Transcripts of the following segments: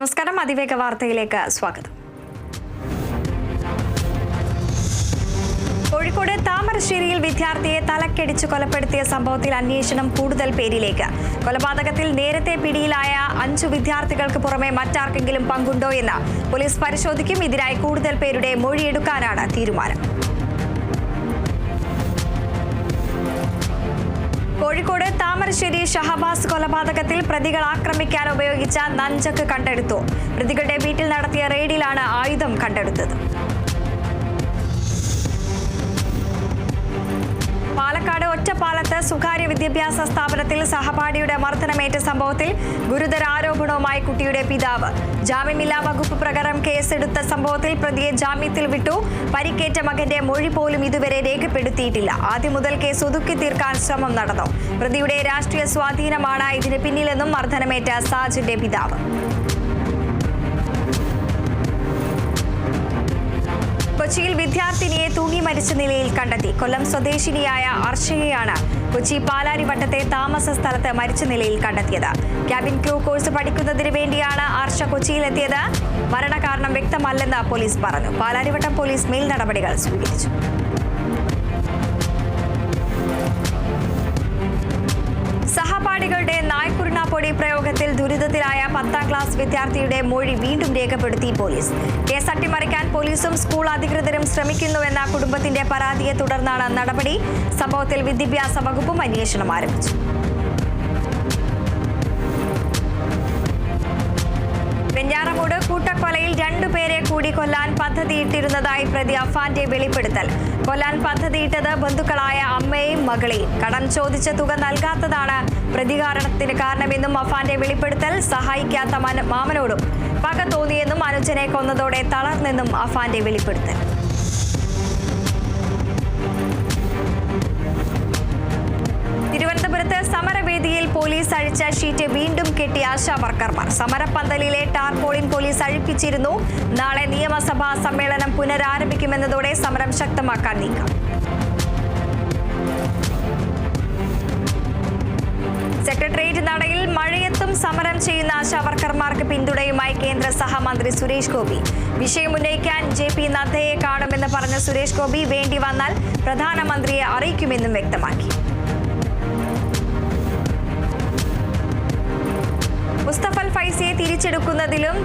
നമസ്കാരം, അതിവേഗ വാർത്തയിലേക്ക് സ്വാഗതം. കോഴിക്കോട് താമരശ്ശേരിയിൽ വിദ്യാർത്ഥിയെ തലക്കടിച്ച് കൊലപ്പെടുത്തിയ സംഭവത്തിൽ അന്വേഷണം കൂടുതൽ പേരിലേക്ക്. കൊലപാതകത്തിൽ നേരത്തെ പിടിയിലായ 5 വിദ്യാർത്ഥികൾക്ക് പുറമെ മറ്റാർക്കെങ്കിലും പങ്കുണ്ടോ എന്ന് പോലീസ് പരിശോധിക്കും. ഇതിനായി കൂടുതൽ പേരുടെ മൊഴിയെടുക്കാനാണ് തീരുമാനം. കോഴിക്കോട് താമരശ്ശേരി ഷഹബാസ് കൊലപാതകത്തിൽ പ്രതികൾ ആക്രമിക്കാൻ ഉപയോഗിച്ച നഞ്ചക്ക് കണ്ടെടുത്തു. പ്രതികളുടെ വീട്ടിൽ നടത്തിയ റെയ്ഡിലാണ് ആയുധം കണ്ടെടുത്തത്. പാലക്കാട് ഒറ്റപ്പാലത്ത് സ്വകാര്യ വിദ്യാഭ്യാസ സ്ഥാപനത്തിൽ സഹപാഠിയുടെ മർദ്ദനമേറ്റ സംഭവത്തിൽ ഗുരുതര ആരോപണവുമായി കുട്ടിയുടെ പിതാവ്. ജാമ്യമില്ലാ വകുപ്പ് പ്രകാരം കേസെടുത്ത സംഭവത്തിൽ പ്രതിയെ ജാമ്യത്തിൽ വിട്ടു. പരിക്കേറ്റ മകന്റെ മൊഴി പോലും ഇതുവരെ രേഖപ്പെടുത്തിയിട്ടില്ല. ആദ്യം മുതൽ കേസ് ഒതുക്കി തീർക്കാൻ ശ്രമം നടന്നു. പ്രതിയുടെ രാഷ്ട്രീയ സ്വാധീനമാണ് ഇതിന് പിന്നിലെന്നും മർദ്ദനമേറ്റ സാജിന്റെ പിതാവ്. കൊച്ചിയിൽ വിദ്യാർത്ഥിനിയെ തൂങ്ങി മരിച്ച നിലയിൽ കണ്ടെത്തി. കൊല്ലം സ്വദേശിനിയായ അർഷയെയാണ് കൊച്ചി പാലാരിവട്ടത്തെ താമസ സ്ഥലത്ത് മരിച്ച നിലയിൽ കണ്ടെത്തിയത്. ക്യാബിൻ ക്രൂ കോഴ്സ് പഠിക്കുന്നതിന് വേണ്ടിയാണ് അർഷ കൊച്ചിയിലെത്തിയത്. മരണകാരണം വ്യക്തമല്ലെന്ന് പോലീസ് പറഞ്ഞു. പാലാരിവട്ടം പോലീസ് മേൽ നടപടികൾ സ്വീകരിച്ചു. സഹപാഠികളുടെ നായ്ക്കുരുണ പൊടി പ്രയോഗത്തിൽ ദുരിതത്തിലായ 10ാം ക്ലാസ് വിദ്യാർത്ഥിയുടെ മൊഴി വീണ്ടും രേഖപ്പെടുത്തി പോലീസ്. കേസ് അട്ടിമറിക്കാൻ പോലീസും സ്കൂൾ അധികൃതരും ശ്രമിക്കുന്നുവെന്ന കുടുംബത്തിന്റെ പരാതിയെ തുടർന്നാണ് നടപടി. സംഭവത്തിൽ വിദ്യാഭ്യാസ വകുപ്പും അന്വേഷണം ആരംഭിച്ചു. വെഞ്ഞാറമൂട് കൂട്ടക്കൊലയിൽ 2 പേരെ കൂടി കൊല്ലാൻ പദ്ധതിയിട്ടിരുന്നതായി പ്രതി അഫാന്റെ വെളിപ്പെടുത്തൽ. കൊല്ലാൻ പദ്ധതിയിട്ടത് ബന്ധുക്കളായ അമ്മയെയും മകളെയും. കടം ചോദിച്ച തുക നൽകാത്തതാണ് പ്രതികാരത്തിന് കാരണമെന്നും അഫാന്റെ വെളിപ്പെടുത്തൽ. സഹായിക്കാത്ത മാമനോടും പക തോന്നിയെന്നും അനുജനെ കൊന്നതോടെ തളർന്നെന്നും അഫാന്റെ വെളിപ്പെടുത്തൽ. തിരുവനന്തപുരത്ത് സമരവേദിയിൽ പോലീസ് അഴിച്ച ഷീറ്റ് വീണ്ടും കെട്ടി ആശാ വർക്കർമാർ. സമരപ്പന്തലിലെ ടാർപോളിൻ പോലീസ് അഴിപ്പിച്ചിരുന്നു. നാളെ നിയമസഭാ സമ്മേളനം പുനരാരംഭിക്കുമെന്നതോടെ സമരം ശക്തമാക്കാൻ നീക്കം. സെക്രട്ടേറിയറ്റ് നടയിൽ മഴയത്തും സമരം ചെയ്യുന്ന ആശാവർക്കർമാർക്ക് പിന്തുണയുമായി കേന്ദ്ര സഹമന്ത്രി സുരേഷ് ഗോപി. വിഷയം ഉന്നയിക്കാൻ JP നദ്ദയെ കാണുമെന്ന് പറഞ്ഞ സുരേഷ് ഗോപി വേണ്ടി വന്നാൽ പ്രധാനമന്ത്രിയെ അറിയിക്കുമെന്നും വ്യക്തമാക്കി. മുസ്തഫൽ ഫൈസിയെ തിരിച്ചെടുക്കുന്നതിലും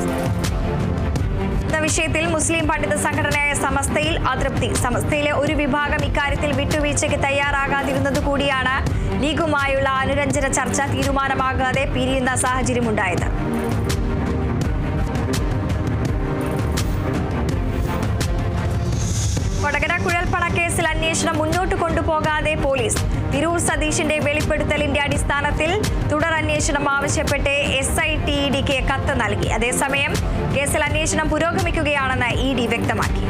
വിഷയത്തിൽ മുസ്ലിം പണ്ഡിത സംഘടനയായ സമസ്തയിൽ അതൃപ്തി. സമസ്തയിലെ ഒരു വിഭാഗം ഇക്കാര്യത്തിൽ വിട്ടുവീഴ്ചയ്ക്ക് തയ്യാറാകാതിരുന്നത് കൂടിയാണ് ലീഗുമായുള്ള അനുരഞ്ജന ചർച്ച തീരുമാനമാകാതെ പിരിയുന്ന സാഹചര്യമുണ്ടായത്. കൊടകര കുഴൽപ്പണക്കേസിൽ അന്വേഷണം മുന്നോട്ട് കൊണ്ടുപോകാതെ പോലീസ്. തിരൂർ സതീഷിന്റെ വെളിപ്പെടുത്തലിന്റെ അടിസ്ഥാനത്തിൽ തുടരന്വേഷണം ആവശ്യപ്പെട്ട് SITEDക്ക് കത്ത് നൽകി. അതേസമയം കേസിൽ അന്വേഷണം പുരോഗമിക്കുകയാണെന്ന് ED വ്യക്തമാക്കി.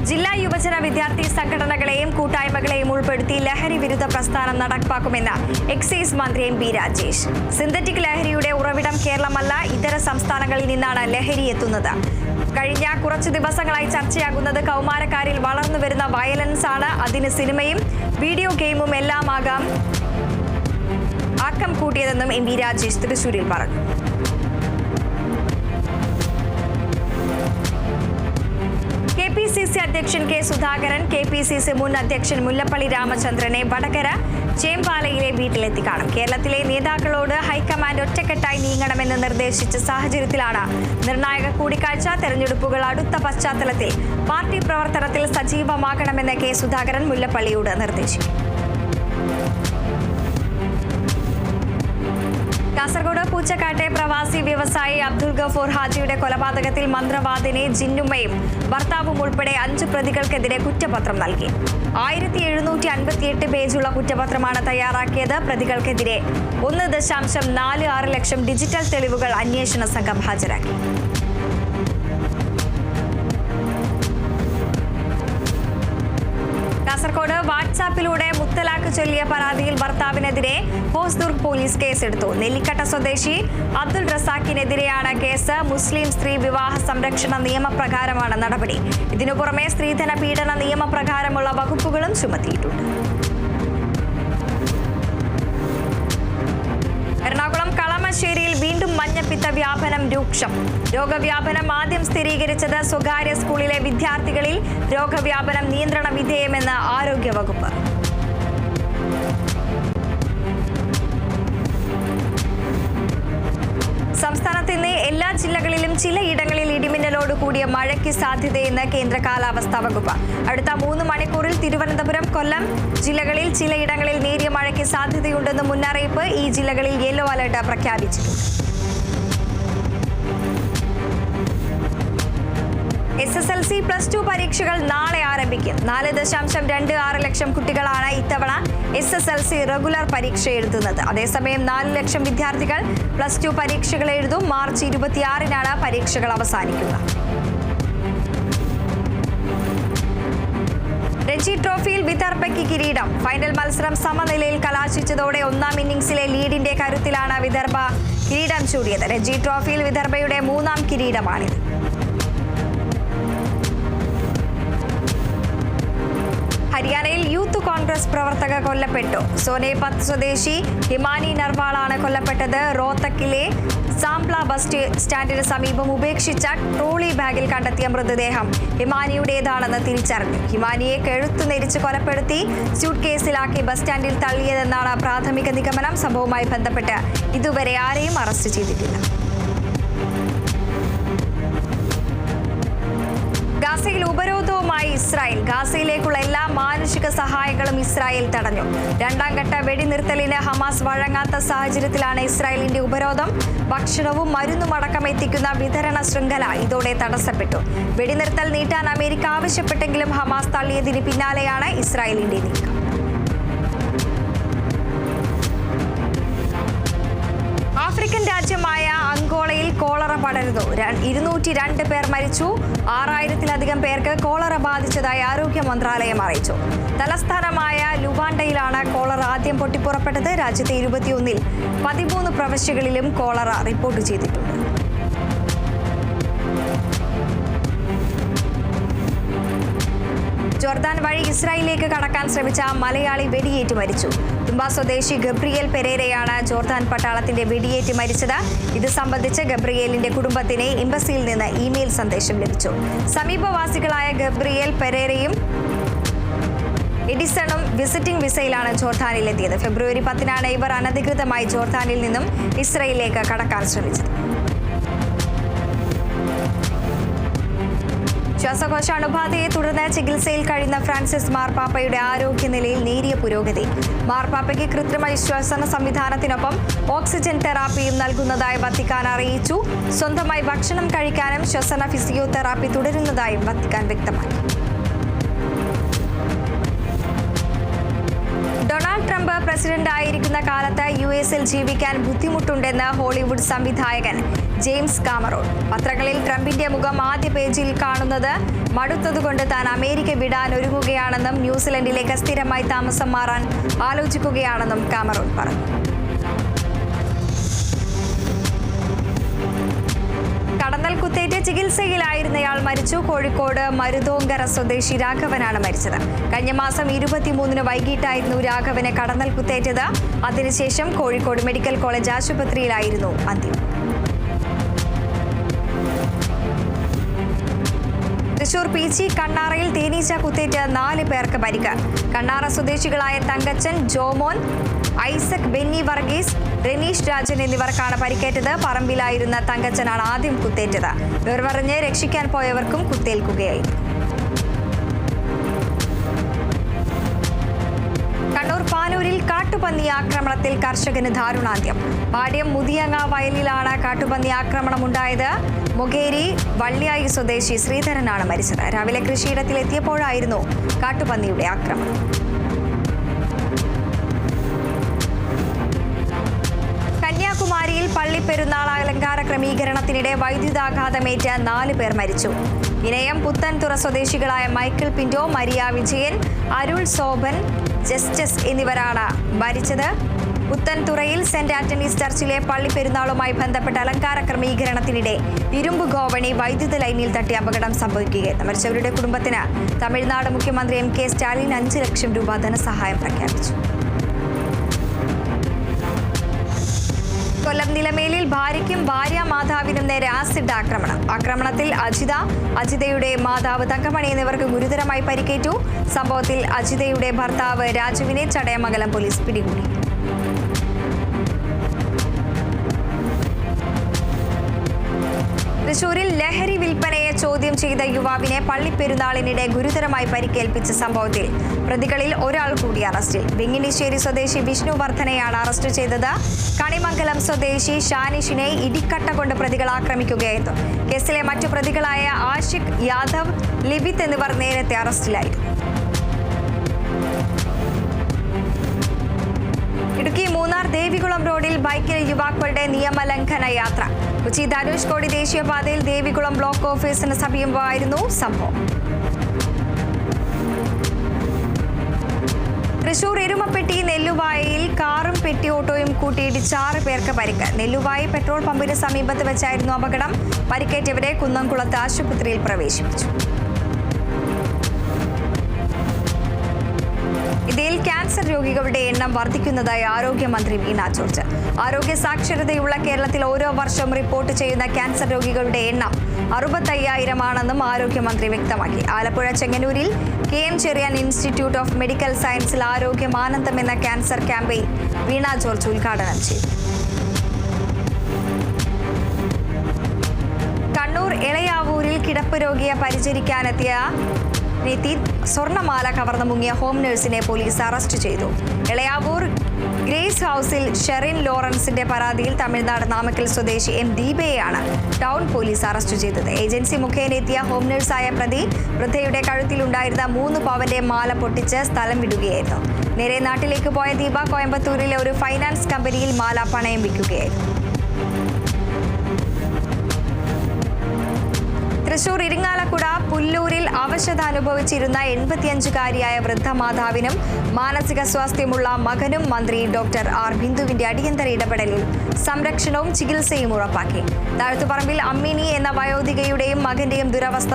ജില്ലാ യുവജന വിദ്യാർത്ഥി സംഘടനകളെയും കൂട്ടായ്മകളെയും ഉൾപ്പെടുത്തി ലഹരി വിരുദ്ധ പ്രസ്ഥാനം നടപ്പാക്കുമെന്ന് എക്സൈസ് മന്ത്രി MP രാജേഷ്. സിന്തറ്റിക് ലഹരിയുടെ ഉറവിടം കേരളമല്ല, ഇതര സംസ്ഥാനങ്ങളിൽ നിന്നാണ് ലഹരി എത്തുന്നത്. കഴിഞ്ഞ കുറച്ചു ദിവസങ്ങളായി ചർച്ചയാകുന്നത് കൗമാരക്കാരിൽ വളർന്നു വരുന്ന വയലൻസ് ആണ്. അതിന് സിനിമയും വീഡിയോ ഗെയിമും എല്ലാമാകാം ആക്കം കൂട്ടിയതെന്നും MP രാജേഷ് തൃശൂരിൽ പറഞ്ഞു. KPCC അധ്യക്ഷൻ K സുധാകരൻ KPCC മുൻ അധ്യക്ഷൻ മുല്ലപ്പള്ളി രാമചന്ദ്രനെ വടകര ചേമ്പാലയിലെ വീട്ടിലെത്തി കാണും. കേരളത്തിലെ നേതാക്കളോട് ഹൈക്കമാൻഡ് ഒറ്റക്കെട്ടായി നീങ്ങണമെന്ന് നിർദ്ദേശിച്ച സാഹചര്യത്തിലാണ് നിർണായക കൂടിക്കാഴ്ച. തെരഞ്ഞെടുപ്പുകൾ അടുത്ത പശ്ചാത്തലത്തിൽ പാർട്ടി പ്രവർത്തനത്തിൽ സജീവമാക്കണമെന്ന് K സുധാകരൻ മുല്ലപ്പള്ളിയോട് നിർദ്ദേശിച്ചു. കാസർഗോഡ് പൂച്ചക്കാട്ടെ പ്രവാസി വ്യവസായി അബ്ദുൽ ഗഫൂർ ഹാജിയുടെ കൊലപാതകത്തിൽ മന്ത്രവാദിനി ജിന്നുമ്മയും ഭർത്താവും ഉൾപ്പെടെ 5 പ്രതികൾക്കെതിരെ കുറ്റപത്രം നൽകി. 1758 പേജുള്ള കുറ്റപത്രമാണ് തയ്യാറാക്കിയത്. പ്രതികൾക്കെതിരെ 1.46 ലക്ഷം ഡിജിറ്റൽ തെളിവുകൾ അന്വേഷണ സംഘം ഹാജരാക്കി. കാസർഗോഡ് വാട്സാപ്പിലൂടെ മുത്തലാഖ് ചൊല്ലിയ പരാതിയിൽ ഭർത്താവിനെതിരെ ഹോസ്ദുർഗ് പോലീസ് കേസെടുത്തു. നെല്ലിക്കട്ട സ്വദേശി അബ്ദുൾ റസാഖിനെതിരെയാണ് കേസ്. മുസ്ലിം സ്ത്രീ വിവാഹ സംരക്ഷണ നിയമപ്രകാരമാണ് നടപടി. ഇതിനു പുറമെ സ്ത്രീധന പീഡന നിയമപ്രകാരമുള്ള വകുപ്പുകളും ചുമത്തിയിട്ടുണ്ട്. എറണാകുളം കളമശ്ശേരിയിൽ വീണ്ടും മഞ്ഞപ്പിത്ത വ്യാപനം രൂക്ഷം. രോഗവ്യാപനം ആദ്യം സ്ഥിരീകരിച്ചത് സ്വകാര്യ സ്കൂളിലെ വിദ്യാർത്ഥികളിൽ. രോഗവ്യാപനം നിയന്ത്രണ വിധേയമെന്ന് ആരോഗ്യവകുപ്പ്. സംസ്ഥാനത്ത് ഇന്ന് എല്ലാ ജില്ലകളിലും ചിലയിടങ്ങളിൽ ഇടിമിന്നലോട് കൂടിയ മഴയ്ക്ക് സാധ്യതയെന്ന് കേന്ദ്ര കാലാവസ്ഥാ വകുപ്പ്. അടുത്ത 3 മണിക്കൂറിൽ തിരുവനന്തപുരം, കൊല്ലം ജില്ലകളിൽ ചിലയിടങ്ങളിൽ നേരിയ മഴയ്ക്ക് സാധ്യതയുണ്ടെന്ന് മുന്നറിയിപ്പ്. ഈ ജില്ലകളിൽ യെല്ലോ അലർട്ട് പ്രഖ്യാപിച്ചിട്ടുണ്ട്. SSLC +2 പരീക്ഷകൾ നാളെ ആരംഭിക്കും. 4.26 ലക്ഷം കുട്ടികളാണ് ഇത്തവണ SSLC റെഗുലർ പരീക്ഷ എഴുതുന്നത്. അതേസമയം 4 ലക്ഷം വിദ്യാർത്ഥികൾ +2 പരീക്ഷകൾ എഴുതും. മാർച്ച് 26-നാണ് പരീക്ഷകൾ അവസാനിക്കുക. രഞ്ജി ട്രോഫിയിൽ വിദർഭയ്ക്ക് കിരീടം. ഫൈനൽ മത്സരം സമനിലയിൽ കലാശിച്ചതോടെ 1-ാം ഇന്നിംഗ്സിലെ ലീഡിന്റെ കരുത്തിലാണ് വിദർഭ കിരീടം ചൂടിയത്. രഞ്ജി ട്രോഫിയിൽ വിദർഭയുടെ 3-ാം കിരീടമാണിത്. ഹരിയാനയിൽ യൂത്ത് കോൺഗ്രസ് പ്രവർത്തക കൊല്ലപ്പെട്ടു. സോനേപത്ത് സ്വദേശി ഹിമാനി നർവാളാണ് കൊല്ലപ്പെട്ടത്. റോത്തക്കിലെ സാംപ്ല ബസ് സ്റ്റാൻഡിന് സമീപം ഉപേക്ഷിച്ച ട്രോളി ബാഗിൽ കണ്ടെത്തിയ മൃതദേഹം ഹിമാനിയുടേതാണെന്ന് തിരിച്ചറിഞ്ഞു. ഹിമാനിയെ കഴുത്തു നെരിച്ച് കൊലപ്പെടുത്തി സ്യൂട്ട് കേസിലാക്കി ബസ് സ്റ്റാൻഡിൽ തള്ളിയതെന്നാണ് പ്രാഥമിക നിഗമനം. സംഭവവുമായി ബന്ധപ്പെട്ട് ഇതുവരെ ആരെയും അറസ്റ്റ് ചെയ്തിട്ടില്ല. ഗാസയിൽ ഉപരോധവുമായി ഇസ്രായേൽ. ഗാസയിലേക്കുള്ള എല്ലാ മാനുഷിക സഹായങ്ങളും ഇസ്രായേൽ തടഞ്ഞു. 2ാം ഘട്ട വെടിനിർത്തലിന് ഹമാസ് വഴങ്ങാത്ത സാഹചര്യത്തിലാണ് ഇസ്രായേലിന്റെ ഉപരോധം. ഭക്ഷണവും മരുന്നുമടക്കം എത്തിക്കുന്ന വിതരണ ശൃംഖല ഇതോടെ തടസ്സപ്പെട്ടു. വെടിനിർത്തൽ നീട്ടാൻ അമേരിക്ക ആവശ്യപ്പെട്ടെങ്കിലും ഹമാസ് തള്ളിയതിന് പിന്നാലെയാണ് ഇസ്രായേലിന്റെ നീക്കം. ആഫ്രിക്കൻ രാജ്യമായ അങ്കോളയിൽ കോളറ പടരുന്നു. 202 പേർ മരിച്ചു. 6000-ത്തിലധികം പേർക്ക് കോളറ ബാധിച്ചതായി ആരോഗ്യ മന്ത്രാലയം അറിയിച്ചു. തലസ്ഥാനമായ ലുവാണ്ടയിലാണ് കോളറ ആദ്യം പൊട്ടിപ്പുറപ്പെട്ടത്. രാജ്യത്തെ 21-ൽ 13 പ്രവിശ്യകളിലും കോളറ റിപ്പോർട്ട് ചെയ്തിട്ടുണ്ട്. ജോർദാൻ വഴി ഇസ്രായേലിലേക്ക് കടക്കാൻ ശ്രമിച്ച മലയാളി വെടിയേറ്റ് മരിച്ചു. തുമ്പ സ്വദേശി ഗബ്രിയേൽ പെരേരയാണ് ജോർദാൻ പട്ടാളത്തിന്റെ വെടിയേറ്റ് മരിച്ചത്. ഇത് സംബന്ധിച്ച് ഗബ്രിയേലിന്റെ കുടുംബത്തിന് എംബസിയിൽ നിന്ന് ഇമെയിൽ സന്ദേശം ലഭിച്ചു. സമീപവാസികളായ ഗബ്രിയേൽ പെരേരയും എഡിസണും വിസിറ്റിംഗ് വിസയിലാണ് ജോർദാനിലെത്തിയത്. ഫെബ്രുവരി 10-നാണ് ഇവർ അനധികൃതമായി ജോർദാനിൽ നിന്നും ഇസ്രായേലിലേക്ക് കടക്കാൻ ശ്രമിച്ചത്. ശ്വാസകോശ അണുബാധയെ തുടർന്ന് ചികിത്സയിൽ കഴിയുന്ന ഫ്രാൻസിസ് മാർപ്പാപ്പയുടെ ആരോഗ്യനിലയിൽ നേരിയ പുരോഗതി. മാർപ്പാപ്പയ്ക്ക് കൃത്രിമ ശ്വസന സംവിധാനത്തിനൊപ്പം ഓക്സിജൻ തെറാപ്പിയും നൽകുന്നതായി വത്തിക്കാൻ അറിയിച്ചു. സ്വന്തമായി ഭക്ഷണം കഴിക്കാനും ശ്വസന ഫിസിയോതെറാപ്പി തുടരുന്നതായും വത്തിക്കാൻ വ്യക്തമാക്കി. ഡൊണാൾഡ് ട്രംപ് പ്രസിഡന്റ് ആയിരിക്കുന്ന കാലത്ത് US-ൽ ജീവിക്കാൻ ബുദ്ധിമുട്ടുണ്ടെന്ന് ഹോളിവുഡ് സംവിധായകൻ ജെയിംസ് കാമറൂൺ. പത്രങ്ങളിൽ ട്രംപിന്റെ മുഖം ആദ്യ പേജിൽ കാണുന്നത് മടുത്തതുകൊണ്ട് താൻ അമേരിക്ക വിടാൻ ഒരുങ്ങുകയാണെന്നും ന്യൂസിലൻഡിലേക്ക് സ്ഥിരമായി താമസം മാറാൻ ആലോചിക്കുകയാണെന്നും കാമറൂൺ പറഞ്ഞു. കടന്നൽ കുത്തേറ്റ് ചികിത്സയിലായിരുന്നയാൾ മരിച്ചു. കോഴിക്കോട് മരുതോങ്കര സ്വദേശി രാഘവനാണ് മരിച്ചത്. കഴിഞ്ഞ മാസം 23-ന് വൈകിട്ടായിരുന്നു രാഘവന് കടന്നൽ കുത്തേറ്റത്. അതിനുശേഷം കോഴിക്കോട് മെഡിക്കൽ കോളേജ് ആശുപത്രിയിലായിരുന്നു അന്ത്യം. തൃശൂർ പീച്ചി കണ്ണാറയിൽ തേനീച്ച കുത്തേറ്റ് 4 പേർക്ക് പരിക്ക്. കണ്ണാറ സ്വദേശികളായ തങ്കച്ചൻ, ജോമോൻ, ഐസക്, ബെന്നി വർഗീസ്, റെനീഷ് രാജൻ എന്നിവർക്കാണ് പരിക്കേറ്റത്. പറമ്പിലായിരുന്ന തങ്കച്ചനാണ് ആദ്യം കുത്തേറ്റത്. വിവരമറിഞ്ഞ് രക്ഷിക്കാൻ പോയവർക്കും കുത്തേൽക്കുകയായിരുന്നു. കണ്ണൂർ പാനൂരിൽ കാട്ടുപന്നി ആക്രമണത്തിൽ കർഷകന് ദാരുണാന്ത്യം. പാട്യം മുതിയങ്ങ വയലിലാണ് കാട്ടുപന്നി ആക്രമണം ഉണ്ടായത്. മൊകേരി വള്ളിയായി സ്വദേശി ശ്രീധരനാണ് മരിച്ചത്. രാവിലെ കൃഷിയിടത്തിലെത്തിയപ്പോഴായിരുന്നു കാട്ടുപന്നിയുടെ ആക്രമണം. കന്യാകുമാരിയിൽ പള്ളിപ്പെരുന്നാൾ അലങ്കാര ക്രമീകരണത്തിനിടെ വൈദ്യുതാഘാതമേറ്റ് 4 പേർ മരിച്ചു. ഇനയം പുത്തൻതുറ സ്വദേശികളായ മൈക്കിൾ പിന്റോ, മരിയ വിജയൻ, അരുൾ സോബൻ, ജസ്റ്റിസ് എന്നിവരാണ് മരിച്ചത്. പുത്തൻതുറയിൽ സെന്റ് ആന്റണീസ് ചർച്ചിലെ പള്ളിപ്പെരുന്നാളുമായി ബന്ധപ്പെട്ട അലങ്കാര ക്രമീകരണത്തിനിടെ ഇരുമ്പ് ഗോവണി വൈദ്യുത ലൈനിൽ തട്ടി അപകടം സംഭവിക്കുകയായിരുന്നു. മരിച്ചവരുടെ കുടുംബത്തിന് തമിഴ്നാട് മുഖ്യമന്ത്രി MK സ്റ്റാലിൻ 5 ലക്ഷം രൂപ ധനസഹായം പ്രഖ്യാപിച്ചു. കൊല്ലം നിലമേലിൽ ഭാര്യയ്ക്കും ഭാര്യാമാതാവിനും നേരെ ആസിഡ് ആക്രമണത്തിൽ അജിതയുടെ മാതാവ് തങ്കമണി എന്നിവർക്ക് ഗുരുതരമായി പരിക്കേറ്റു. സംഭവത്തിൽ അജിതയുടെ ഭർത്താവ് രാജുവിനെ ചടയമംഗലം പോലീസ് പിടികൂടി. തൃശൂരിൽ ലഹരി വിൽപ്പനയെ ചോദ്യം ചെയ്ത യുവാവിനെ പള്ളിപ്പെരുന്നാളിനിടെ ഗുരുതരമായി പരിക്കേൽപ്പിച്ച സംഭവത്തിൽ പ്രതികളിൽ ഒരാൾ കൂടി അറസ്റ്റിൽ. വെങ്ങിനിശ്ശേരി സ്വദേശി വിഷ്ണു വർദ്ധനയാണ് അറസ്റ്റ് ചെയ്തത്. കണിമംഗലം സ്വദേശി ഷാനിഷിനെ ഇടിക്കട്ട കൊണ്ട് പ്രതികൾ ആക്രമിക്കുകയായിരുന്നു. കേസിലെ മറ്റു പ്രതികളായ ആഷിഖ്, യാദവ്, ലിബിത്ത് എന്നിവർ നേരത്തെ അറസ്റ്റിലായിരുന്നു. ഇടുക്കി മൂന്നാർ ദേവികുളം റോഡിൽ ബൈക്കിൽ യുവാക്കളുടെ നിയമലംഘന യാത്ര. കൊച്ചി ധനുഷ്കോടി ദേശീയപാതയിൽ ദേവികുളം ബ്ലോക്ക് ഓഫീസിന് സമീപമായിരുന്നു സംഭവം. തൃശൂർ എരുമപ്പെട്ടി നെല്ലുവായിൽ കാറും പെട്ടി ഓട്ടോയും കൂട്ടിയിടിച്ച് 6 പേർക്ക് പരിക്ക്. നെല്ലുവായി പെട്രോൾ പമ്പിന് സമീപത്ത് വെച്ചായിരുന്നു അപകടം. പരിക്കേറ്റവരെ കുന്നംകുളത്ത് ആശുപത്രിയിൽ പ്രവേശിപ്പിച്ചു. ഇന്ത്യയിൽ ക്യാൻസർ രോഗികളുടെ എണ്ണം വർദ്ധിക്കുന്നതായി ആരോഗ്യമന്ത്രി വീണ ജോർജ്. ആരോഗ്യ സാക്ഷരതയുള്ള കേരളത്തിൽ ഓരോ വർഷവും റിപ്പോർട്ട് ചെയ്യുന്ന ക്യാൻസർ രോഗികളുടെ എണ്ണം 65,000 ആണെന്നും ആരോഗ്യമന്ത്രി വ്യക്തമാക്കി. ആലപ്പുഴ ചെങ്ങന്നൂരിൽ KM Cheriyan institute of medical സയൻസിൽ ആരോഗ്യമാനന്ദം എന്ന ക്യാൻസർ ക്യാമ്പയിൻ വീണ ജോർജ് ഉദ്ഘാടനം ചെയ്തു. കണ്ണൂർ എളയാവൂരിൽ കിടപ്പ് രോഗിയെ പരിചരിക്കാനെത്തിയ സ്വർണ്ണമാല കവർന്നു മുങ്ങിയ ഹോം നഴ്സിനെ പോലീസ് അറസ്റ്റ് ചെയ്തു. എളയാവൂർ ഗ്രേസ് ഹൌസിൽ ഷെറിൻ ലോറൻസിന്റെ പരാതിയിൽ തമിഴ്നാട് നാമക്കൽ സ്വദേശി M ദീപയെയാണ് ടൗൺ പോലീസ് അറസ്റ്റ് ചെയ്തത്. ഏജൻസി മുഖേന എത്തിയ ഹോം നഴ്സായ പ്രതി വൃദ്ധയുടെ കഴുത്തിലുണ്ടായിരുന്ന 3 പവന്റെ മാല പൊട്ടിച്ച് സ്ഥലം വിടുകയായിരുന്നു. നേരെ നാട്ടിലേക്ക് പോയ ദീപ കോയമ്പത്തൂരിലെ ഒരു ഫൈനാൻസ് കമ്പനിയിൽ മാല പണയം വയ്ക്കുകയായിരുന്നു. തൃശൂർ ഇരിങ്ങാലക്കുട പുല്ലൂരിൽ അവശത അനുഭവിച്ചിരുന്ന 85-കാരിയായ വൃദ്ധ മാതാവിനും മാനസിക സ്വാസ്ഥ്യമുള്ള മകനും മന്ത്രി ഡോക്ടർ R ബിന്ദുവിന്റെ അടിയന്തര ഇടപെടലിൽ സംരക്ഷണവും ചികിത്സയും ഉറപ്പാക്കി. താഴത്തുപറമ്പിൽ അമ്മിനി എന്ന വയോധികയുടെയും മകന്റെയും ദുരവസ്ഥ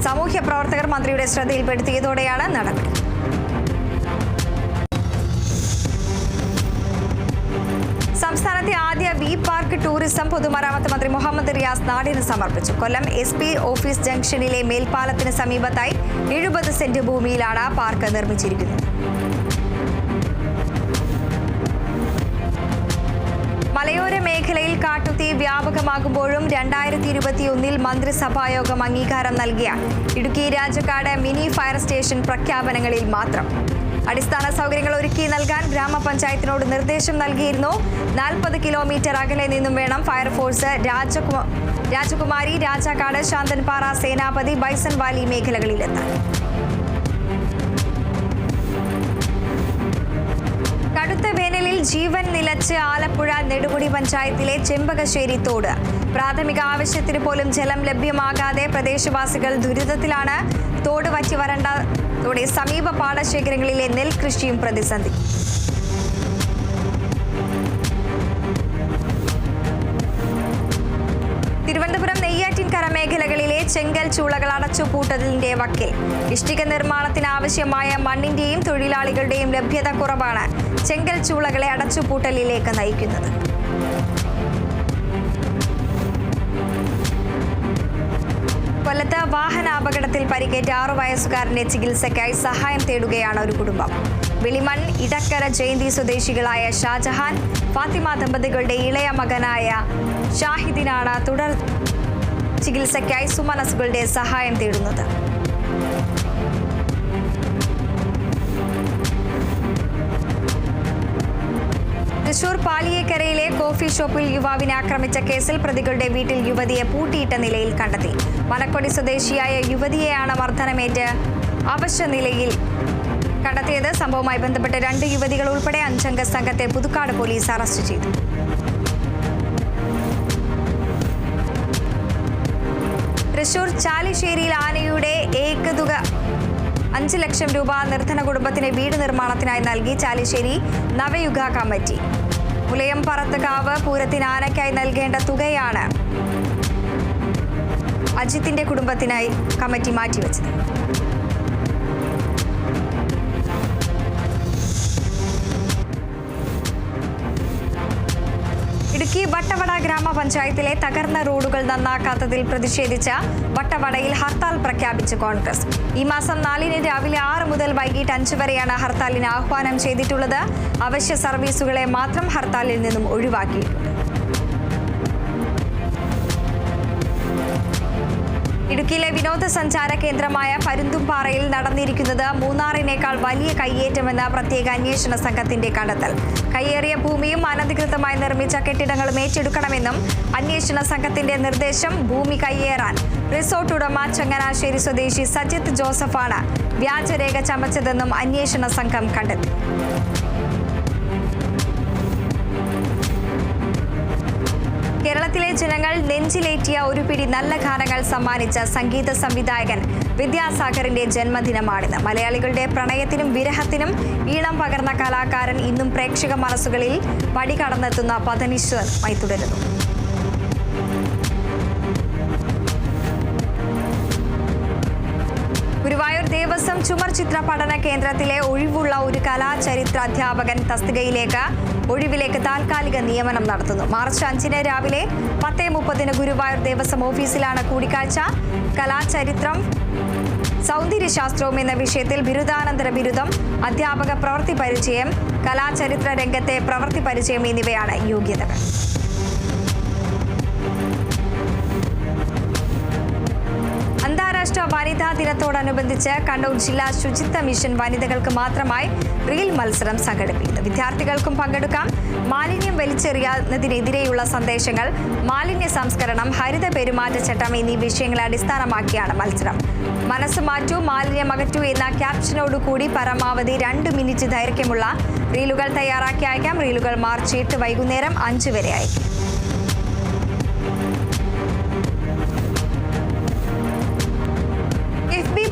സാമൂഹ്യ പ്രവർത്തകർ മന്ത്രിയുടെ ശ്രദ്ധയിൽപ്പെടുത്തിയതോടെയാണ് നടപടി. സംസ്ഥാനത്തെ ആദ്യ വി പാർക്ക് ടൂറിസം പൊതുമരാമത്ത് മന്ത്രി മുഹമ്മദ് റിയാസ് നാടിന് സമർപ്പിച്ചു. കൊല്ലം SP ഓഫീസ് ജംഗ്ഷനിലെ മേൽപ്പാലത്തിന് സമീപത്തായി 70 സെന്റ് ഭൂമിയിലാണ് പാർക്ക് നിർമ്മിച്ചിരിക്കുന്നത്. മലയോര മേഖലയിൽ കാട്ടുതീ വ്യാപകമാകുമ്പോഴും 2021 മന്ത്രിസഭായോഗം അംഗീകാരം നൽകിയ Idukki Rajakkad mini fire station പ്രഖ്യാപനങ്ങളിൽ മാത്രം. അടിസ്ഥാന സൗകര്യങ്ങൾ ഒരുക്കി നൽകാൻ ഗ്രാമപഞ്ചായത്തിനോട് നിർദ്ദേശം നൽകിയിരുന്നു. 40 കിലോമീറ്റർ അകലെ നിന്നും വേണം ഫയർഫോഴ്സ് രാജകുമാരി, രാജാക്കാട്, ശാന്തൻപാറ, സേനാപതി, ബൈസൺ വാലി മേഖലകളിലെത്താൻ. കടുത്ത വേനലിൽ ജീവൻ നിലച്ച് ആലപ്പുഴ നെടുമുടി പഞ്ചായത്തിലെ ചെമ്പകശ്ശേരി തോട്. പ്രാഥമിക ആവശ്യത്തിന് പോലും ജലം ലഭ്യമാകാതെ പ്രദേശവാസികൾ ദുരിതത്തിലാണ്. തോട് വറ്റി വരണ്ടതോടെ സമീപ പാടശേഖരങ്ങളിലെ നെൽകൃഷിയും പ്രതിസന്ധി. തിരുവനന്തപുരം നെയ്യാറ്റിൻകര മേഖലകളിലെ ചെങ്കൽ ചൂളകൾ അടച്ചുപൂട്ടലിന്റെ വക്കിൽ. ഇഷ്ടിക നിർമ്മാണത്തിന് ആവശ്യമായ മണ്ണിന്റെയും തൊഴിലാളികളുടെയും ലഭ്യത കുറവാണ് ചെങ്കൽ ചൂളകളെ അടച്ചുപൂട്ടലിലേക്ക് നയിക്കുന്നത്. കൊല്ലത്ത് വാഹനാപകടത്തിൽ പരിക്കേറ്റ 6 വയസ്സുകാരന്റെ ചികിത്സയ്ക്കായി സഹായം തേടുകയാണ് ഒരു കുടുംബം. വിളിമൺ ഇടക്കര ജയന്തി സ്വദേശികളായ ഷാജഹാൻ, ഫാത്തിമ ദമ്പതികളുടെ ഇളയ മകനായ ഷാഹിദിനാണ് തുടർ ചികിത്സയ്ക്കായി സുമനസുകളുടെ സഹായം തേടുന്നത്. തൃശൂർ പാലിയേക്കരയിലെ കോഫി ഷോപ്പിൽ യുവാവിനെ ആക്രമിച്ച കേസിൽ പ്രതികളുടെ വീട്ടിൽ യുവതിയെ പൂട്ടിയിട്ട നിലയിൽ കണ്ടെത്തി. മനക്കൊടി സ്വദേശിയായ യുവതിയെയാണ് മർദ്ദനമേറ്റ് അവശ നിലയിൽ കണ്ടെത്തിയത്. സംഭവവുമായി ബന്ധപ്പെട്ട് 2 യുവതികൾ ഉൾപ്പെടെ 5 അംഗ സംഘത്തെ പുതുക്കാട് പോലീസ് അറസ്റ്റ് ചെയ്തു. തൃശൂർ ചാലിശ്ശേരിയിൽ ആനയുടെ ഏകതുക 5 ലക്ഷം രൂപ നിർധന കുടുംബത്തിന് വീട് നിർമ്മാണത്തിനായി നൽകി ചാലിശ്ശേരി നവയുഗ കമ്മിറ്റി. പുലയം പറത്തകാവ് പൂരത്തിന് ആനയ്ക്കായി നൽകേണ്ട തുകയാണ് അജിത്തിന്റെ കുടുംബത്തിനായി കമ്മിറ്റി മാറ്റിവെച്ചത്. ഗ്രാമപഞ്ചായത്തിലെ തകർന്ന റോഡുകൾ നന്നാക്കാത്തതിൽ പ്രതിഷേധിച്ച് വട്ടവടയിൽ ഹർത്താൽ പ്രഖ്യാപിച്ച് കോൺഗ്രസ്. ഈ മാസം 4 രാവിലെ 6 മുതൽ വൈകിട്ട് 5 വരെയാണ് ഹർത്താലിന് ആഹ്വാനം ചെയ്തിട്ടുള്ളത്. അവശ്യ സർവീസുകളെ മാത്രം ഹർത്താലിൽ നിന്നും ഒഴിവാക്കിയിട്ടുണ്ട്. ഇടുക്കിയിലെ വിനോദസഞ്ചാര കേന്ദ്രമായ പരുന്തുംപാറയിൽ നടന്നിരിക്കുന്നത് മൂന്നാറിനേക്കാൾ വലിയ കയ്യേറ്റമെന്ന പ്രത്യേക അന്വേഷണ സംഘത്തിന്റെ കണ്ടെത്തൽ. കയ്യേറിയ ഭൂമിയും അനധികൃതമായി നിർമ്മിച്ച കെട്ടിടങ്ങളും ഏറ്റെടുക്കണമെന്നും അന്വേഷണ സംഘത്തിന്റെ നിർദ്ദേശം. ഭൂമി കയ്യേറാൻ റിസോർട്ട് ഉടമ ചങ്ങനാശ്ശേരി സ്വദേശി സജിത്ത് ജോസഫാണ് വ്യാജരേഖ ചമച്ചതെന്നും അന്വേഷണ സംഘം കണ്ടെത്തി. കേരളത്തിലെ ജനങ്ങൾ നെഞ്ചിലേറ്റിയ ഒരു പിടി നല്ല ഗാനങ്ങൾ സമ്മാനിച്ച സംഗീത സംവിധായകൻ വിദ്യാസാഗറിന്റെ ജന്മദിനമാണിന്ന്. മലയാളികളുടെ പ്രണയത്തിനും വിരഹത്തിനും ഈണം പകർന്ന കലാകാരൻ ഇന്നും പ്രേക്ഷക മനസ്സുകളിൽ പടികടന്നെത്തുന്ന പതനിശ്വരമായി തുടരുന്നു. ഗുരുവായൂർ ദേവസ്വം ചുമർ ചിത്ര പഠന കേന്ദ്രത്തിലെ ഒഴിവുള്ള ഒരു കലാചരിത്ര അധ്യാപകൻ തസ്തികയിലേക്ക് ഒഴിവിലേക്ക് താൽക്കാലിക നിയമനം നടത്തുന്നു. മാർച്ച് 5 രാവിലെ 10:30 ഗുരുവായൂർ ദേവസ്വം ഓഫീസിലാണ് കൂടിക്കാഴ്ച. കലാചരിത്രം സൗന്ദര്യശാസ്ത്രവും എന്ന വിഷയത്തിൽ ബിരുദാനന്തര ബിരുദം, അധ്യാപക പ്രവൃത്തി പരിചയം, കലാചരിത്ര രംഗത്തെ പ്രവൃത്തി പരിചയം എന്നിവയാണ് യോഗ്യതകൾ. അന്താരാഷ്ട്ര വനിതാ ദിനത്തോടനുബന്ധിച്ച് കണ്ണൂർ ജില്ലാ ശുചിത്വ മിഷൻ വനിതകൾക്ക് മാത്രമായി റീൽ മത്സരം സംഘടിപ്പിക്കുന്നു. വിദ്യാർത്ഥികൾക്കും പങ്കെടുക്കാം. മാലിന്യം വലിച്ചെറിയുന്നതിനെതിരെയുള്ള സന്ദേശങ്ങൾ, മാലിന്യ സംസ്കരണം, ഹരിത പെരുമാറ്റച്ചട്ടം എന്നീ വിഷയങ്ങളെ അടിസ്ഥാനമാക്കിയാണ് മത്സരം. മനസ്സ് മാറ്റൂ, മാലിന്യം അകറ്റൂ എന്ന ക്യാപ്ഷനോടുകൂടി പരമാവധി 2 മിനിറ്റ് ദൈർഘ്യമുള്ള റീലുകൾ തയ്യാറാക്കി അയക്കാം. റീലുകൾ മാർച്ച് 8 വൈകുന്നേരം 5 വരെ അയക്കും.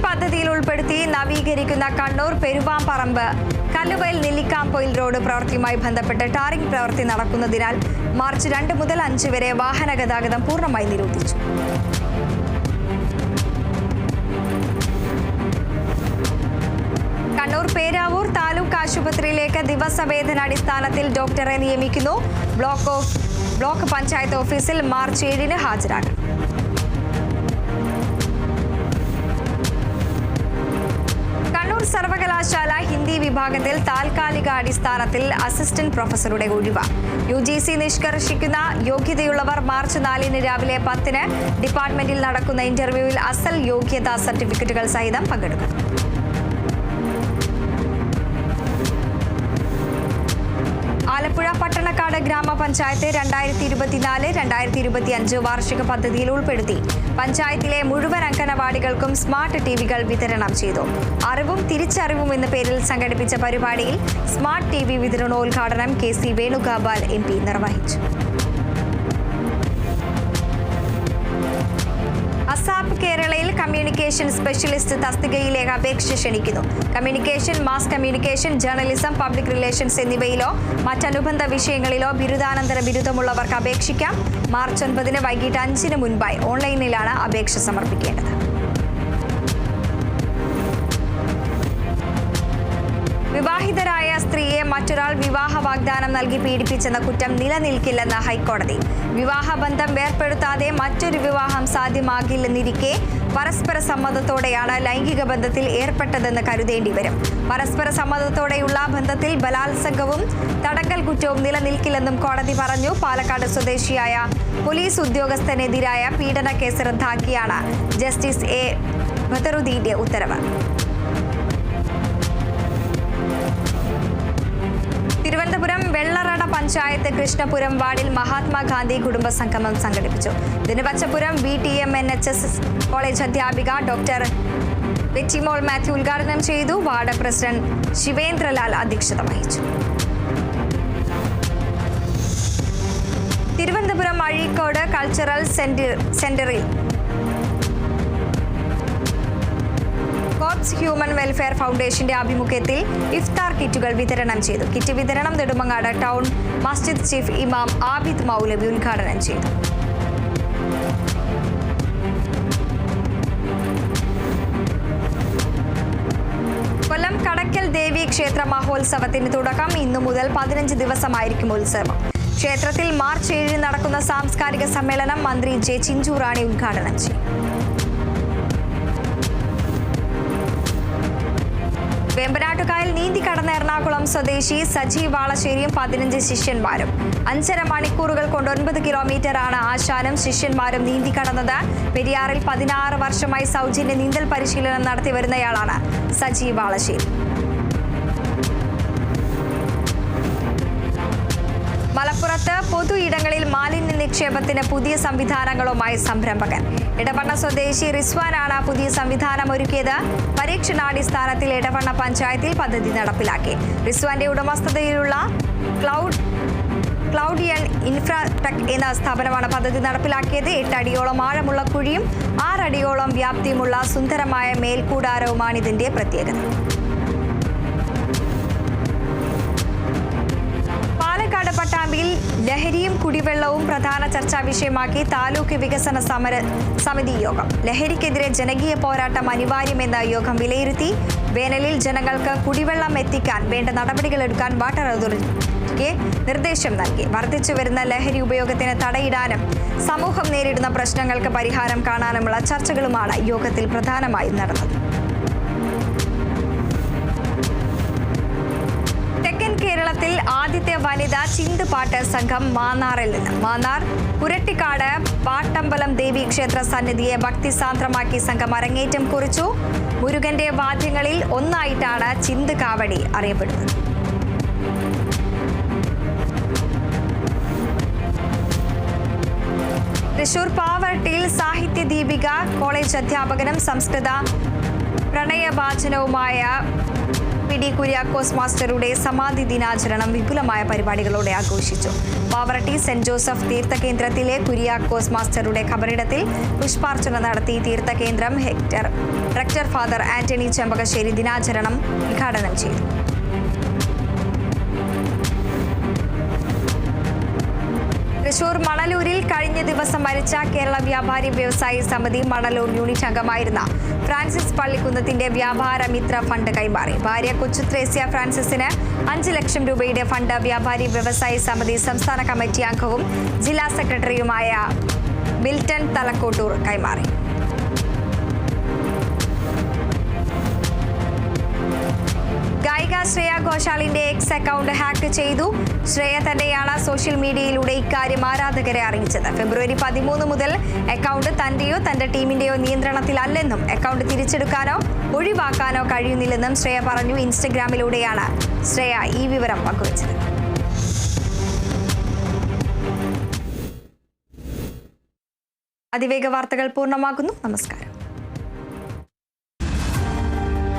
പദ്ധതിയിൽ ഉൾപ്പെടുത്തി നവീകരിക്കുന്ന കണ്ണൂർ പെരുവാമ്പറമ്പ് കല്ലുവയൽ നെല്ലിക്കാംപൊയിൽ റോഡ് പ്രവൃത്തിയുമായി ബന്ധപ്പെട്ട് ടാറിംഗ് പ്രവൃത്തി നടക്കുന്നതിനാൽ മാർച്ച് 2 മുതൽ 5 വരെ വാഹന ഗതാഗതം പൂർണ്ണമായി നിരോധിച്ചു. കണ്ണൂർ പേരാവൂർ താലൂക്ക് ആശുപത്രിയിലേക്ക് ദിവസവേതനാടിസ്ഥാനത്തിൽ ഡോക്ടറെ നിയമിക്കുന്നു. ബ്ലോക്ക് പഞ്ചായത്ത് ഓഫീസിൽ മാർച്ച് 7 ഹാജരാകും. സർവകലാശാല ഹിന്ദി വിഭാഗത്തിൽ താൽക്കാലിക അടിസ്ഥാനത്തിൽ അസിസ്റ്റന്റ് പ്രൊഫസറുടെ ഒഴിവ്. UGC നിഷ്കർഷിക്കുന്ന യോഗ്യതയുള്ളവർ മാർച്ച് 4 രാവിലെ 10 ഡിപ്പാർട്ട്മെന്റിൽ നടക്കുന്ന ഇന്റർവ്യൂവിൽ അസൽ യോഗ്യതാ സർട്ടിഫിക്കറ്റുകൾ സഹിതം പങ്കെടുക്കും. ആലപ്പുഴ പട്ടണക്കാട് ഗ്രാമപഞ്ചായത്ത് 2024-2025 വാർഷിക പദ്ധതിയിൽ ഉൾപ്പെടുത്തി പഞ്ചായത്തിലെ മുഴുവൻ അംഗനവാടികൾക്കും സ്മാർട്ട് ടിവികൾ വിതരണം ചെയ്തു. അറിവും തിരിച്ചറിവും എന്ന പേരിൽ സംഘടിപ്പിച്ച പരിപാടിയിൽ സ്മാർട്ട് TV വിതരണോദ്ഘാടനം KC വേണുഗോപാൽ MP നിർവഹിച്ചു. അസാപ്പ് കേരളയിൽ കമ്മ്യൂണിക്കേഷൻ സ്പെഷ്യലിസ്റ്റ് തസ്തികയിലേക്ക് അപേക്ഷ ക്ഷണിക്കുന്നു. Communication, mass communication, journalism, public relations എന്നിവയിലോ മറ്റനുബന്ധ വിഷയങ്ങളിലോ ബിരുദാനന്തര ബിരുദമുള്ളവർക്ക് അപേക്ഷിക്കാം. മാർച്ച് 9 വൈകിട്ട് 5 മുൻപായി ഓൺലൈനിലാണ് അപേക്ഷ സമർപ്പിക്കേണ്ടത്. വിവാഹിതരായ സ്ത്രീയെ മറ്റൊരാൾ വിവാഹ വാഗ്ദാനം നൽകി പീഡിപ്പിച്ചെന്ന കുറ്റം നിലനിൽക്കില്ലെന്ന് ഹൈക്കോടതി. വിവാഹബന്ധം വേർപ്പെടുത്താതെ മറ്റൊരു വിവാഹം സാധ്യമാകില്ലെന്നിരിക്കെ പരസ്പര സമ്മതത്തോടെയാണ് ലൈംഗിക ബന്ധത്തിൽ ഏർപ്പെട്ടതെന്ന് കരുതേണ്ടി വരും. പരസ്പര സമ്മതത്തോടെയുള്ള ബന്ധത്തിൽ ബലാത്സംഗവും തടങ്കൽ കുറ്റവും നിലനിൽക്കില്ലെന്നും കോടതി പറഞ്ഞു. പാലക്കാട് സ്വദേശിയായ പോലീസ് ഉദ്യോഗസ്ഥനെതിരായ പീഡന കേസ് റദ്ദാക്കിയാണ് ജസ്റ്റിസ് A. ബദറുദ്ദീന്റെ ഉത്തരവ്. തിരുവനന്തപുരം വെള്ളറട പഞ്ചായത്ത് കൃഷ്ണപുരം വാർഡിൽ മഹാത്മാഗാന്ധി കുടുംബ സംഗമം സംഘടിപ്പിച്ചു. ദിനപച്ചപുരം VTM-NHS കോളേജ് അധ്യാപിക ഡോക്ടർ വെറ്റിമോൾ മാത്യു ഉദ്ഘാടനം ചെയ്തു. വാർഡ് പ്രസിഡന്റ് ശിവേന്ദ്രലാൽ അധ്യക്ഷത വഹിച്ചു. തിരുവനന്തപുരം അഴീക്കോട് കൾച്ചറൽ സെന്ററിൽ കോപ്സ് ഹ്യൂമൻ വെൽഫെയർ ഫൗണ്ടേഷന്റെ ആഭിമുഖ്യത്തിൽ ഇഫ്താർ കിറ്റുകൾ വിതരണം ചെയ്തു. കിറ്റ് വിതരണം നെടുമങ്ങാട് ടൗൺ മസ്ജിദ് ചീഫ് ഇമാം ആബിദ് മൗലവി ഉദ്ഘാടനം ചെയ്തു. കൊല്ലം കടക്കൽ ദേവി ക്ഷേത്ര മഹോത്സവത്തിന് തുടക്കം. ഇന്നു മുതൽ 15 ദിവസമായിരിക്കും ഉത്സവം. ക്ഷേത്രത്തിൽ മാർച്ച് 7 നടക്കുന്ന സാംസ്കാരിക സമ്മേളനം മന്ത്രി ജെ ചിഞ്ചുറാണി ഉദ്ഘാടനം ചെയ്യും. വേമ്പനാട്ടുകായൽ നീന്തി കടന്ന എറണാകുളം സ്വദേശി സജീവ് വാളശ്ശേരിയും 15 ശിഷ്യന്മാരും 5.5 മണിക്കൂറുകൾ കൊണ്ട് 9 കിലോമീറ്ററാണ് ആശാനും ശിഷ്യന്മാരും നീന്തി കടന്നത്. പെരിയാറിൽ 16 വർഷമായി സൗജന്യ നീന്തൽ പരിശീലനം നടത്തി വരുന്നയാളാണ് സജീവ് വാളശ്ശേരി. മലപ്പുറത്ത് പൊതു ഇടങ്ങളിൽ മാലിന്യ നിക്ഷേപത്തിന് പുതിയ സംവിധാനങ്ങളുമായി സംരംഭകൻ. ഇടവണ്ണ സ്വദേശി റിസ്വാനാണ് പുതിയ സംവിധാനം ഒരുക്കിയത്. പരീക്ഷണാടിസ്ഥാനത്തിൽ ഇടവണ്ണ പഞ്ചായത്തിൽ പദ്ധതി നടപ്പിലാക്കി. റിസ്വാന്റെ ഉടമസ്ഥതയിലുള്ള ക്ലൗഡിയൻ ഇൻഫ്രാടെക് എന്ന സ്ഥാപനമാണ് പദ്ധതി നടപ്പിലാക്കിയത്. 8 അടിയോളം ആഴമുള്ള കുഴിയും 6 അടിയോളം വ്യാപ്തിയുമുള്ള സുന്ദരമായ മേൽക്കൂടാരവുമാണ് ഇതിന്റെ പ്രത്യേകത. പട്ടാമ്പിയിൽ ലഹരിയും കുടിവെള്ളവും പ്രധാന ചർച്ചാ വിഷയമാക്കി താലൂക്ക് വികസന സമിതി യോഗം. ലഹരിക്കെതിരെ ജനകീയ പോരാട്ടം അനിവാര്യമെന്ന യോഗം വിലയിരുത്തി. വേനലിൽ ജനങ്ങൾക്ക് കുടിവെള്ളം എത്തിക്കാൻ വേണ്ട നടപടികൾ എടുക്കാൻ വാട്ടർ അതോറിറ്റിക്ക് നിർദ്ദേശം നൽകി. വർദ്ധിച്ചുവരുന്ന ലഹരി ഉപയോഗത്തിന് തടയിടാനും സമൂഹം നേരിടുന്ന പ്രശ്നങ്ങൾക്ക് പരിഹാരം കാണാനുമുള്ള ചർച്ചകളുമാണ് യോഗത്തിൽ പ്രധാനമായും നടന്നത്. തെക്കൻ കേരളത്തിൽ ആദ്യത്തെ വനിതാ ചിന്തുപാട്ട് സംഘം മാന്നാറിൽ നിന്ന്. മാന്നാർ കുരട്ടിക്കാട് പാട്ടമ്പലം ദേവി ക്ഷേത്ര സന്നിധിയെ ഭക്തിസാന്ദ്രമാക്കി സംഘം അരങ്ങേറ്റം കുറിച്ചു. മുരുകന്റെ വാദ്യങ്ങളിൽ ഒന്നായിട്ടാണ് ചിന്ത് കാവടി അറിയപ്പെടുന്നത്. തൃശൂർ പാവറട്ടിയിൽ സാഹിത്യ ദീപിക കോളേജ് അധ്യാപകനും സംസ്കൃത പ്രണയവാചനവുമായ പി.ഡി. കുര്യാക്കോസ് മാസ്റ്ററുടെ സമാധി ദിനാചരണം വിപുലമായ പരിപാടികളോടെ ആഘോഷിച്ചു. പാവറട്ടി സെന്റ് ജോസഫ് തീർത്ഥകേന്ദ്രത്തിലെ കുര്യാക്കോസ് മാസ്റ്ററുടെ ഖബറിടത്തിൽ പുഷ്പാർച്ചന നടത്തി. തീർത്ഥകേന്ദ്രം റെക്ടർ ഫാദർ ആന്റണി ചെമ്പകശ്ശേരി ദിനാചരണം ഉദ്ഘാടനം ചെയ്തു. തൃശൂർ മണലൂരിൽ കഴിഞ്ഞ ദിവസം മരിച്ച കേരള വ്യാപാരി വ്യവസായി സമിതി മണലൂർ യൂണിറ്റ് അംഗമായിരുന്ന ഫ്രാൻസിസ് പള്ളിക്കുന്നത്തിന്റെ വ്യാപാര മിത്ര ഫണ്ട് കൈമാറി. ഭാര്യ കൊച്ചുത്രേസ്യ ഫ്രാൻസിസിന് 5 ലക്ഷം രൂപയുടെ ഫണ്ട് വ്യാപാരി വ്യവസായി സമിതി സംസ്ഥാന കമ്മിറ്റി അംഗവും ജില്ലാ സെക്രട്ടറിയുമായ മിൽട്ടൺ തലക്കോട്ടൂർ കൈമാറി. ഗായിക ശ്രേയ ഘോഷാലിന്റെ എക്സ് അക്കൗണ്ട് ഹാക്ക് ചെയ്തു. ശ്രേയ തന്നെയാണ് സോഷ്യൽ മീഡിയയിലൂടെ ഇക്കാര്യം ആരാധകരെ അറിയിച്ചത്. ഫെബ്രുവരി 13 മുതൽ അക്കൗണ്ട് തന്റെയോ തന്റെ ടീമിന്റെയോ നിയന്ത്രണത്തിലല്ലെന്നും അക്കൗണ്ട് തിരിച്ചെടുക്കാനോ ഒഴിവാക്കാനോ കഴിയുന്നില്ലെന്നും ശ്രേയ പറഞ്ഞു. ഇൻസ്റ്റഗ്രാമിലൂടെയാണ് ശ്രേയ ഈ വിവരം പങ്കുവച്ചത്. അതിവേഗ വാർത്തകൾ പൂർണ്ണമാകുന്നു. നമസ്കാരം.